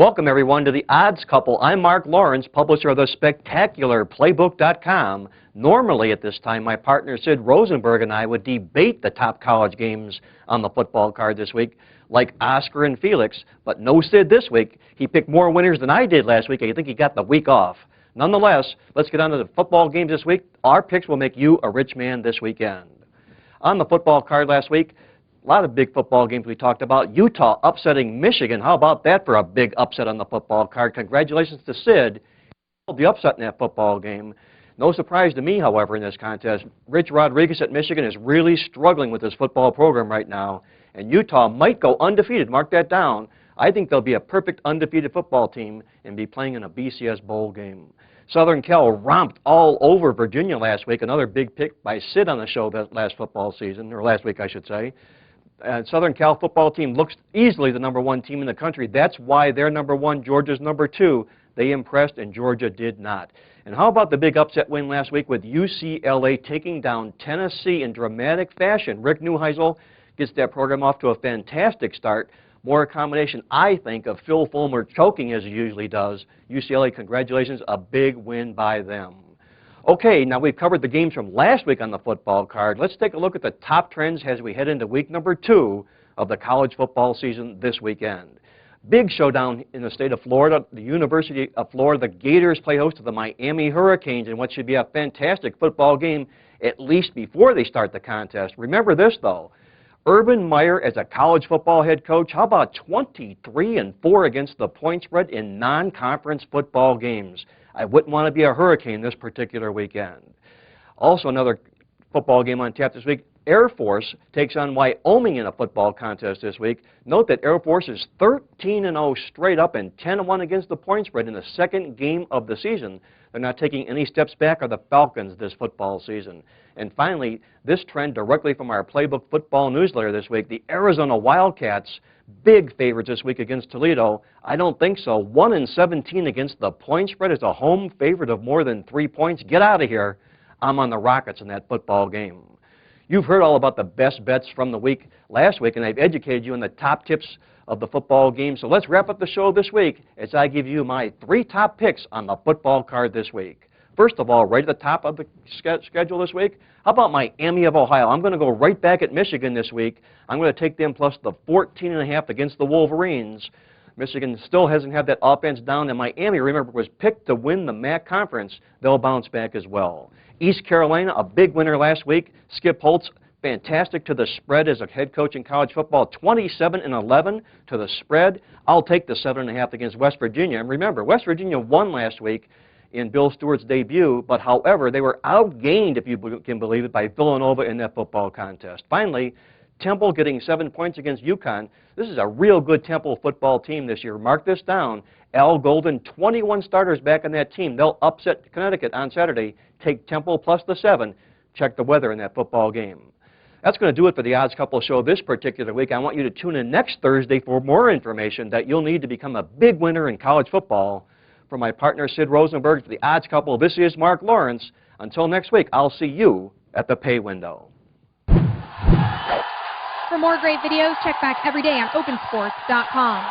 Welcome, everyone, to the Odds Couple. I'm Marc Lawrence, publisher of the spectacular Playbook.com. Normally at this time, my partner Sid Rosenberg and I would debate the top college games on the football card this week, like Oscar and Felix, but no Sid this week. He picked more winners than I did last week. I think he got the week off. Nonetheless, let's get on to the football games this week. Our picks will make you a rich man this weekend. On the football card last week, a lot of big football games we talked about. Utah upsetting Michigan. How about that for a big upset on the football card? Congratulations to Sid. He called the upset in that football game. No surprise to me, however, in this contest. Rich Rodriguez at Michigan is really struggling with his football program right now, and Utah might go undefeated. Mark that down. I think they'll be a perfect undefeated football team and be playing in a BCS bowl game. Southern Cal romped all over Virginia last week. Another big pick by Sid on the show that last football season, or last week, I should say. Southern Cal football team looks easily the #1 team in the country. That's why they're #1, Georgia's #2. They impressed, and Georgia did not. And how about the big upset win last week with UCLA taking down Tennessee in dramatic fashion? Rick Neuheisel gets that program off to a fantastic start. More a combination, I think, of Phil Fulmer choking as he usually does. UCLA, congratulations, a big win by them. Okay, now we've covered the games from last week on the football card. Let's take a look at the top trends as we head into week #2 of the college football season this weekend. Big showdown in the state of Florida. The University of Florida, the Gators play host to the Miami Hurricanes in what should be a fantastic football game, at least before they start the contest. Remember this, though. Urban Meyer as a college football head coach, how about 23-4 against the point spread in non-conference football games? I wouldn't want to be a Hurricane this particular weekend. Also, another football game on tap this week. Air Force takes on Wyoming in a football contest this week. Note that Air Force is 13-0 straight up and 10-1 against the point spread in the second game of the season. They're not taking any steps back are the Falcons this football season. And finally, this trend directly from our Playbook football newsletter this week, the Arizona Wildcats, big favorites this week against Toledo. I don't think so. 1-17 against the point spread as a home favorite of more than 3 points. Get out of here. I'm on the Rockets in that football game. You've heard all about the best bets from the week last week, and I've educated you on the top tips of the football game. So let's wrap up the show this week as I give you my 3 top picks on the football card this week. First of all, right at the top of the schedule this week, how about Miami of Ohio? I'm going to go right back at Michigan this week. I'm going to take them plus the 14.5 against the Wolverines. Michigan still hasn't had that offense down, and Miami, remember, was picked to win the MAC conference. They'll bounce back as well. East Carolina, a big winner last week. Skip Holtz, fantastic to the spread as a head coach in college football, 27-11 to the spread. I'll take the 7.5 against West Virginia. And remember, West Virginia won last week in Bill Stewart's debut, but however, they were outgained, if you can believe it, by Villanova in that football contest. Finally, Temple getting 7 points against UConn. This is a real good Temple football team this year. Mark this down. Al Golden, 21 starters back on that team. They'll upset Connecticut on Saturday. Take Temple plus the 7. Check the weather in that football game. That's going to do it for the Odds Couple show this particular week. I want you to tune in next Thursday for more information that you'll need to become a big winner in college football. For my partner Sid Rosenberg, for the Odds Couple, this is Marc Lawrence. Until next week, I'll see you at the pay window. For more great videos, check back every day on opensports.com.